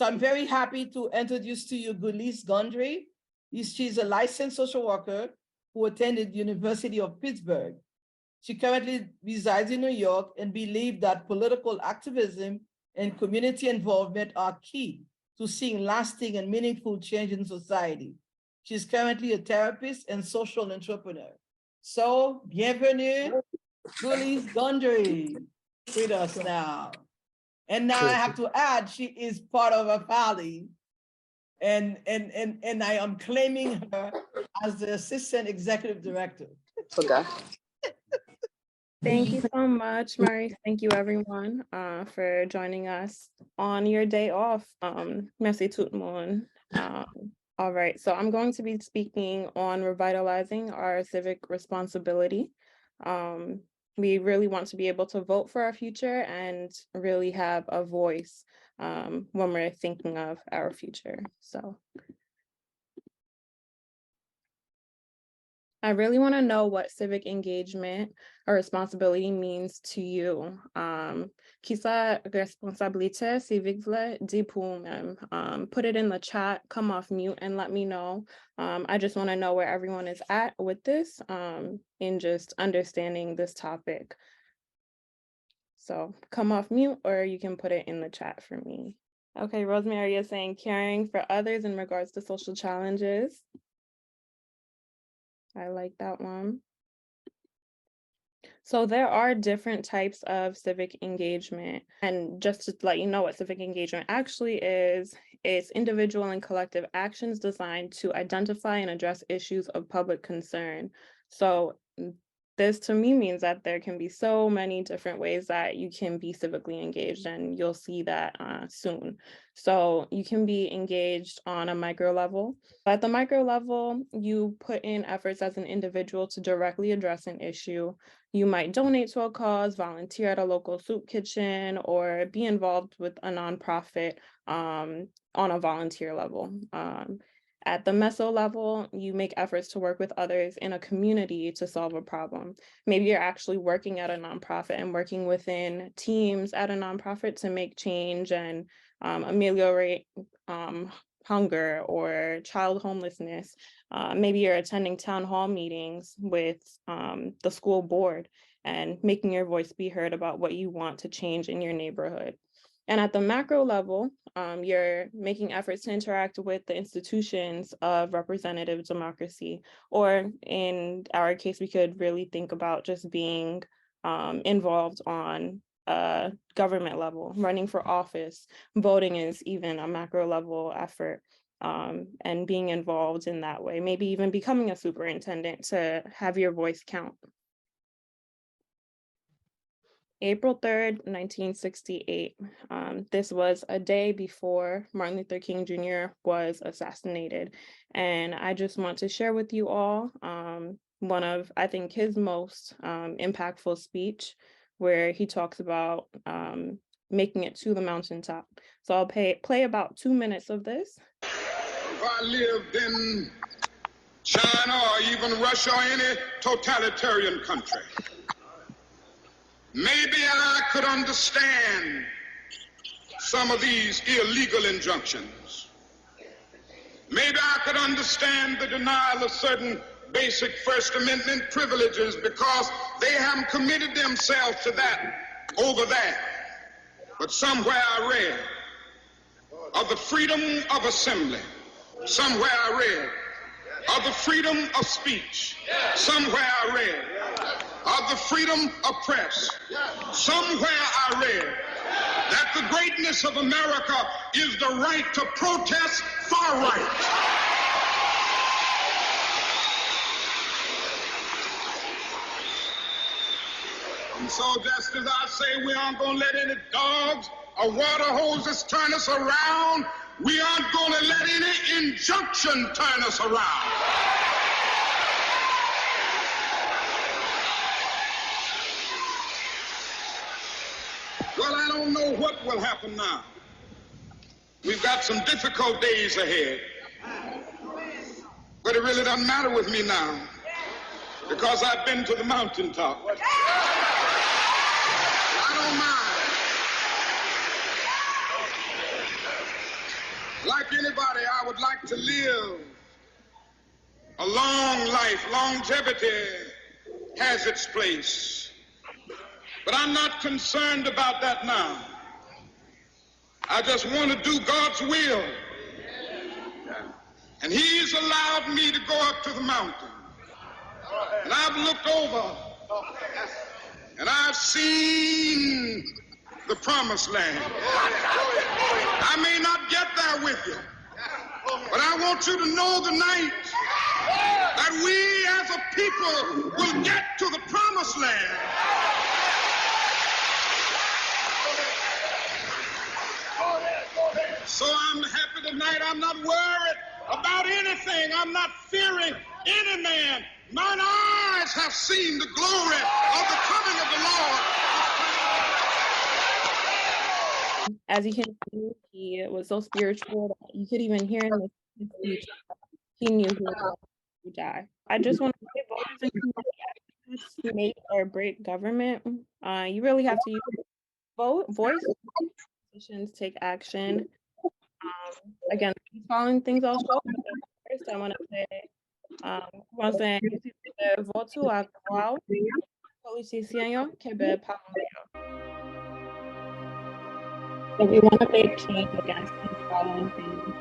So I'm very happy to introduce to you Guilise Gondre. She's a licensed social worker who attended University of Pittsburgh. She currently resides in New York and believes that political activism and community involvement are key to seeing lasting and meaningful change in society. She's currently a therapist and social entrepreneur. So, bienvenue, Guilise Gondre, with us now. And now I have to add, she is part of HAFALI, and I am claiming her as the assistant executive director. Okay. Thank you so much, Maurice. Thank you, everyone, for joining us on your day off. Merci tout le monde. All right, so I'm going to be speaking on revitalizing our civic responsibility. We really want to be able to vote for our future and really have a voice when we're thinking of our future. So I really want to know what civic engagement or responsibility means to you. Kisa responsabilité civique vle di pour même. Put it in the chat, come off mute and let me know. I just want to know where everyone is at with this in just understanding this topic. So come off mute or you can put it in the chat for me. Okay, Rosemary is saying caring for others in regards to social challenges. I like that one. So there are different types of civic engagement. And just to let you know what civic engagement actually is, it's individual and collective actions designed to identify and address issues of public concern. So this to me means that there can be so many different ways that you can be civically engaged, and you'll see that soon. So you can be engaged on a micro level. At the micro level, you put in efforts as an individual to directly address an issue. You might donate to a cause, volunteer at a local soup kitchen, or be involved with a nonprofit on a volunteer level. At the meso level, you make efforts to work with others in a community to solve a problem. Maybe you're actually working at a nonprofit and working within teams at a nonprofit to make change and ameliorate hunger or child homelessness. Maybe you're attending town hall meetings with the school board and making your voice be heard about what you want to change in your neighborhood. And at the macro level, you're making efforts to interact with the institutions of representative democracy, or in our case, we could really think about just being involved on a government level. Running for office, voting is even a macro level effort, and being involved in that way, maybe even becoming a superintendent to have your voice count. April 3rd, 1968. This was a day before Martin Luther King Jr. was assassinated. And I just want to share with you all one of, I think, his most impactful speech, where he talks about making it to the mountaintop. So I'll play about 2 minutes of this. If I lived in China or even Russia or any totalitarian country, maybe I could understand some of these illegal injunctions. Maybe I could understand the denial of certain basic First Amendment privileges because they haven't committed themselves to that over there. But somewhere I read of the freedom of assembly. Somewhere I read of the freedom of speech. Somewhere I read of the freedom of press. Somewhere I read that the greatness of America is the right to protest far right. And so just as I say we aren't going to let any dogs or water hoses turn us around, we aren't going to let any injunction turn us around. Well, I don't know what will happen now. We've got some difficult days ahead. But it really doesn't matter with me now, because I've been to the mountaintop. I don't mind. Like anybody, I would like to live a long life. Longevity has its place. But I'm not concerned about that now. I just want to do God's will. And He's allowed me to go up to the mountain. And I've looked over and I've seen the promised land. I may not get there with you, but I want you to know tonight that we as a people will get to the promised land. So I'm happy tonight. I'm not worried about anything. I'm not fearing any man. Mine eyes have seen the glory of the coming of the Lord. As you can see, he was so spiritual that you could even hear in his speech, he knew he was going to die. I just want to say, voters and communities make or break government. You really have to use voice, politicians take action. Again, following things I'll show. First, I want to say, voto a qual politician quebec parlamentaire. So we want to make change against these following things.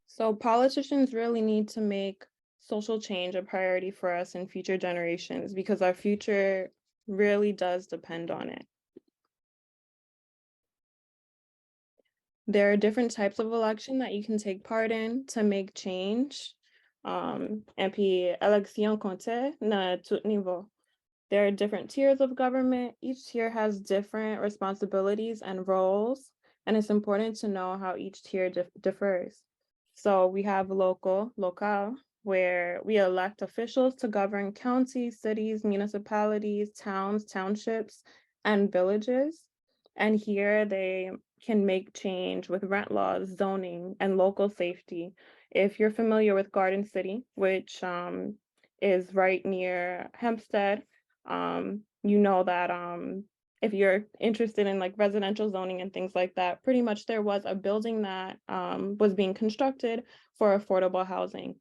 So politicians really need to make social change a priority for us in future generations because our future really does depend on it. There are different types of election that you can take part in to make change. Et puis, élection compte na tout niveau. There are different tiers of government. Each tier has different responsibilities and roles, and it's important to know how each tier differs. So we have local, where we elect officials to govern counties, cities, municipalities, towns, townships, and villages. And here they can make change with rent laws, zoning, and local safety. If you're familiar with Garden City, which is right near Hempstead, you know that if you're interested in like residential zoning and things like that, pretty much there was a building that was being constructed for affordable housing.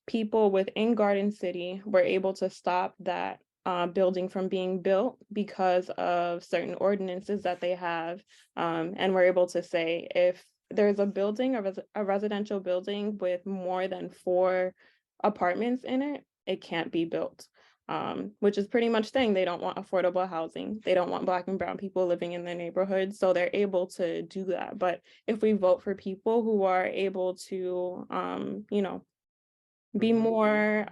People within Garden City were able to stop that building from being built because of certain ordinances that they have, and we're able to say if there's a building, a residential building with more than 4 apartments in it, it can't be built. Which is pretty much saying they don't want affordable housing. They don't want Black and brown people living in their neighborhoods, so they're able to do that. But if we vote for people who are able to, you know, be more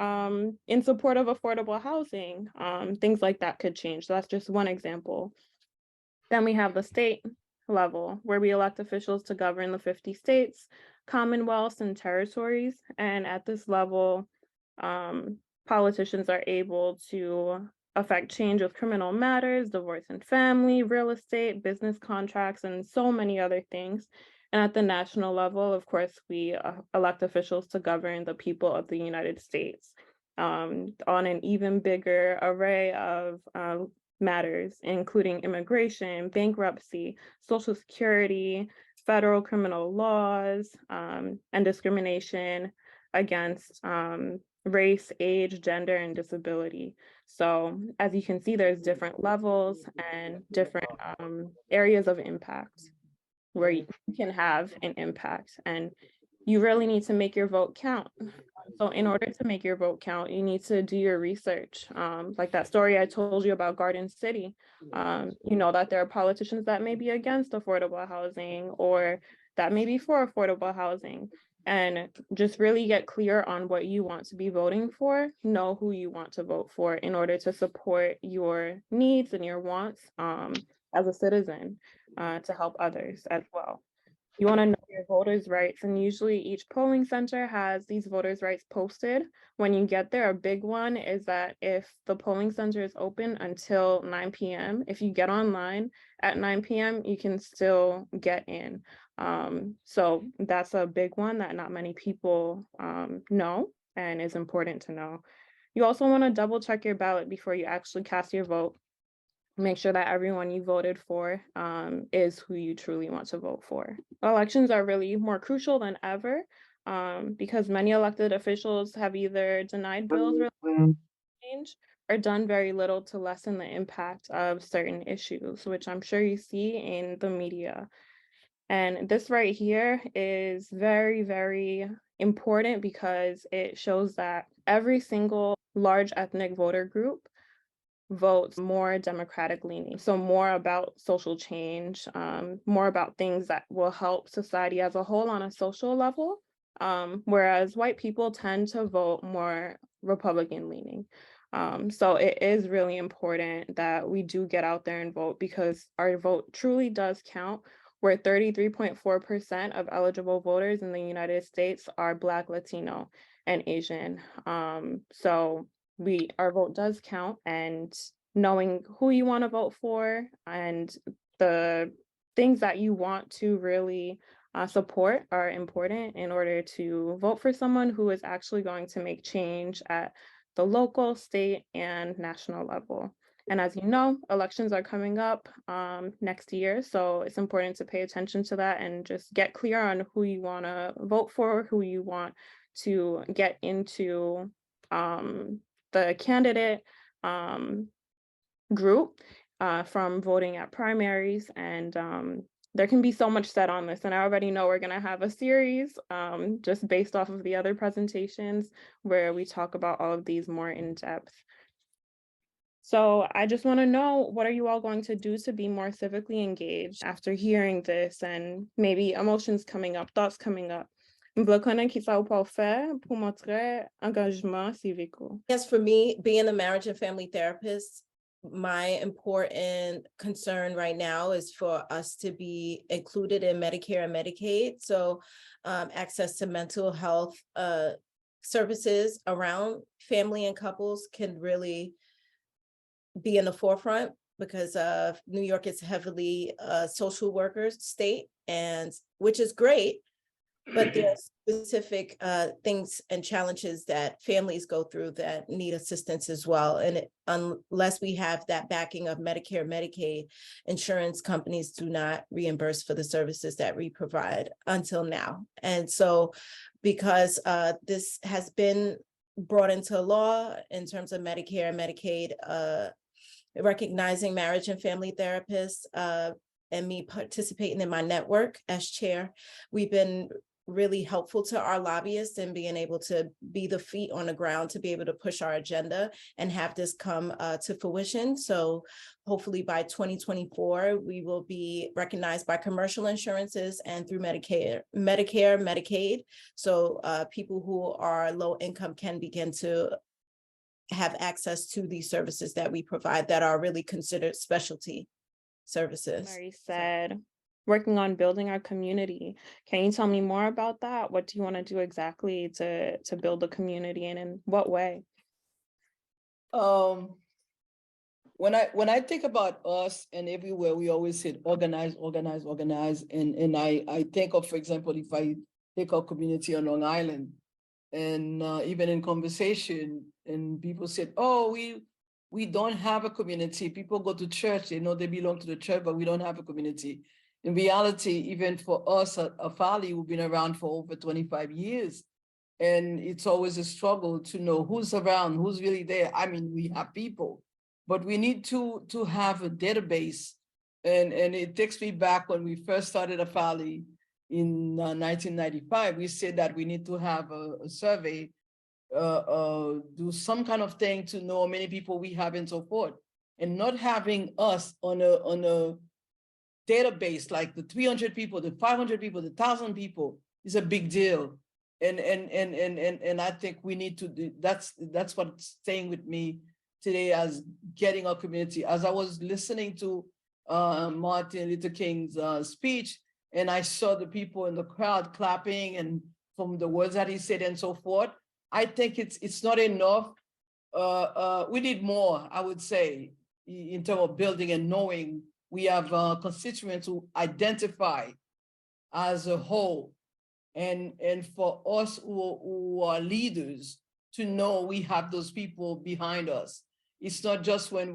in support of affordable housing, things like that could change. So that's just one example. Then we have the state level, where we elect officials to govern the 50 states, commonwealths, and territories. And at this level, politicians are able to affect change with criminal matters, divorce and family, real estate, business contracts, and so many other things. And at the national level, of course, we elect officials to govern the people of the United States on an even bigger array of matters, including immigration, bankruptcy, Social Security, federal criminal laws, and discrimination against race, age, gender, and disability. So as you can see, there's different levels and different areas of impact where you can have an impact. And you really need to make your vote count. So in order to make your vote count, you need to do your research. Like that story I told you about Garden City, you know that there are politicians that may be against affordable housing or that may be for affordable housing. And just really get clear on what you want to be voting for, know who you want to vote for in order to support your needs and your wants as a citizen to help others as well. You want to know your voters' rights, and usually each polling center has these voters' rights posted. When you get there, a big one is that if the polling center is open until 9 p.m., if you get online at 9 p.m., you can still get in. So that's a big one that not many people know and is important to know. You also want to double check your ballot before you actually cast your vote. Make sure that everyone you voted for is who you truly want to vote for. Elections are really more crucial than ever because many elected officials have either denied bills related to change or done very little to lessen the impact of certain issues, which I'm sure you see in the media. And this right here is very, very important because it shows that every single large ethnic voter group votes more democratic leaning. So more about social change, more about things that will help society as a whole on a social level. Whereas white people tend to vote more Republican leaning. So it is really important that we do get out there and vote because our vote truly does count. Where 33.4% of eligible voters in the United States are Black, Latino, and Asian. So our vote does count, and knowing who you want to vote for and the things that you want to really support are important in order to vote for someone who is actually going to make change at the local, state, and national level. And as you know, elections are coming up next year, so it's important to pay attention to that and just get clear on who you want to vote for, who you want to get into the candidate group from voting at primaries. And there can be so much said on this, and I already know we're going to have a series just based off of the other presentations where we talk about all of these more in depth. So I just want to know, what are you all going to do to be more civically engaged after hearing this and maybe emotions coming up, thoughts coming up? Yes, for me, being a marriage and family therapist, my important concern right now is for us to be included in Medicare and Medicaid. So access to mental health services around family and couples can really be in the forefront because New York is heavily social workers state, and which is great, but there are specific things and challenges that families go through that need assistance as well. And unless we have that backing of Medicare, Medicaid, insurance companies do not reimburse for the services that we provide until now. And so because this has been brought into law in terms of Medicare and Medicaid, recognizing marriage and family therapists and me participating in my network as chair, we've been really helpful to our lobbyists and being able to be the feet on the ground to be able to push our agenda and have this come to fruition. So hopefully by 2024, we will be recognized by commercial insurances and through Medicare, Medicaid. So people who are low income can begin to have access to these services that we provide that are really considered specialty services. Very sad. Working on building our community. Can you tell me more about that? What do you want to do exactly to build a community, and in what way? When I think about us and everywhere, we always say organize, organize, organize. And I think of, for example, if I take our community on Long Island, and even in conversation, and people said, oh, we don't have a community. People go to church, they know they belong to the church, but we don't have a community. In reality, even for us at HAFALI, we've been around for over 25 years. And it's always a struggle to know who's around, who's really there. I mean, we have people, but we need to have a database. And it takes me back when we first started HAFALI. in 1995, we said that we need to have a survey, do some kind of thing to know how many people we have and so forth. And not having us on a database like the 300 people, the 500 people, the 1,000 people is a big deal. And I think we need to do that's what's staying with me today as getting our community. As I was listening to Martin Luther King's speech, and I saw the people in the crowd clapping and from the words that he said and so forth, I think it's not enough. We need more, I would say, in terms of building and knowing. We have constituents who identify as a whole, and for us who are leaders to know we have those people behind us. It's not just when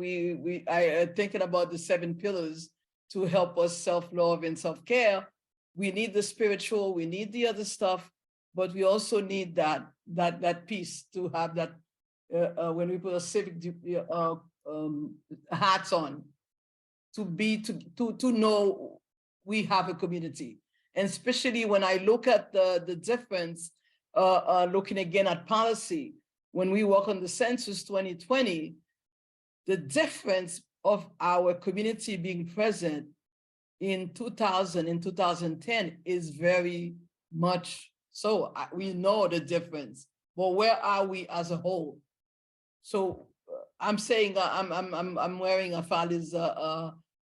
I thinking about the 7 pillars to help us self-love and self-care. We need the spiritual, we need the other stuff, but we also need that piece to have that when we put a civic hats on, to know we have a community. And especially when I look at the difference, looking again at policy, when we work on the census 2020, the difference of our community being present in 2000 and 2010 is very much so. We know the difference, but where are we as a whole? So I'm saying I'm wearing HAFALI's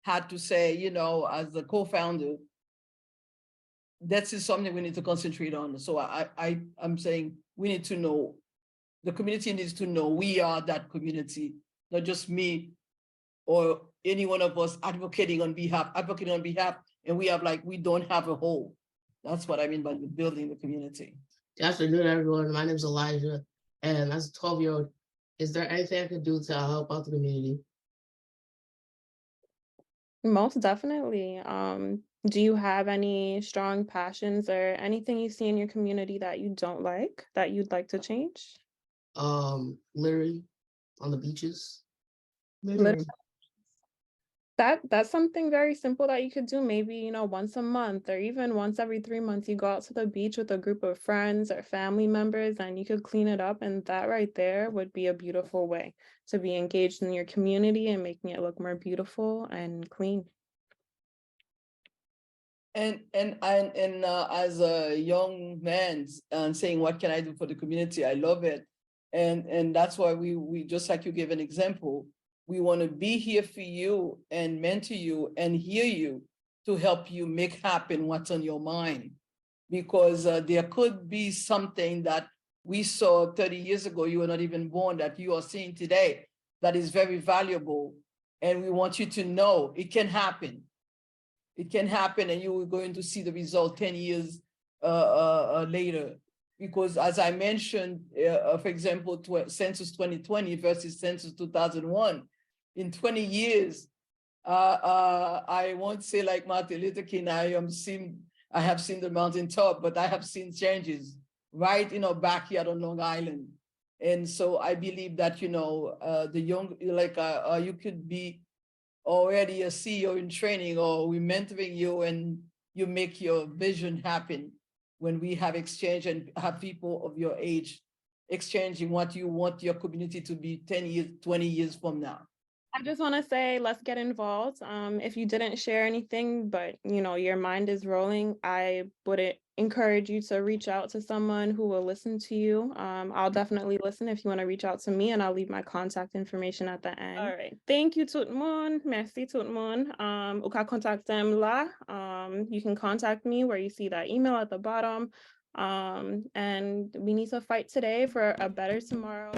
hat to say, you know, as the co-founder, that is something we need to concentrate on. So I'm saying we need to know, the community needs to know we are that community, not just me or any one of us advocating on behalf, and we don't have a whole. That's what I mean by building the community. Good afternoon, everyone. My name is Elijah, and as a 12-year-old, is there anything I could do to help out the community? Most definitely. Do you have any strong passions or anything you see in your community that you don't like, that you'd like to change? Littering on the beaches. Littering. That's something very simple that you could do. Maybe, you know, once a month or even once every 3 months, you go out to the beach with a group of friends or family members and you could clean it up. And that right there would be a beautiful way to be engaged in your community and making it look more beautiful and clean. And as a young man saying, what can I do for the community? I love it. And that's why we just like you gave an example, we want to be here for you and mentor you and hear you to help you make happen what's on your mind. Because there could be something that we saw 30 years ago, you were not even born, that you are seeing today that is very valuable. And we want you to know it can happen. It can happen, and you are going to see the result 10 years later. Because as I mentioned, for example, Census 2020 versus Census 2001, in 20 years, I won't say like Martin Luther King, I have seen the mountaintop, but I have seen changes right in our backyard on Long Island. And so I believe that, you know, the young, like you could be already a CEO in training, or we're mentoring you and you make your vision happen when we have exchange and have people of your age exchanging what you want your community to be 10 years, 20 years from now. I just want to say, let's get involved. If you didn't share anything, but you know, your mind is rolling, I would encourage you to reach out to someone who will listen to you. I'll definitely listen if you want to reach out to me, and I'll leave my contact information at the end. All right. Thank you, tout le monde. Merci, tout le monde. Ou ka contactem là. You can contact me where you see that email at the bottom. And we need to fight today for a better tomorrow.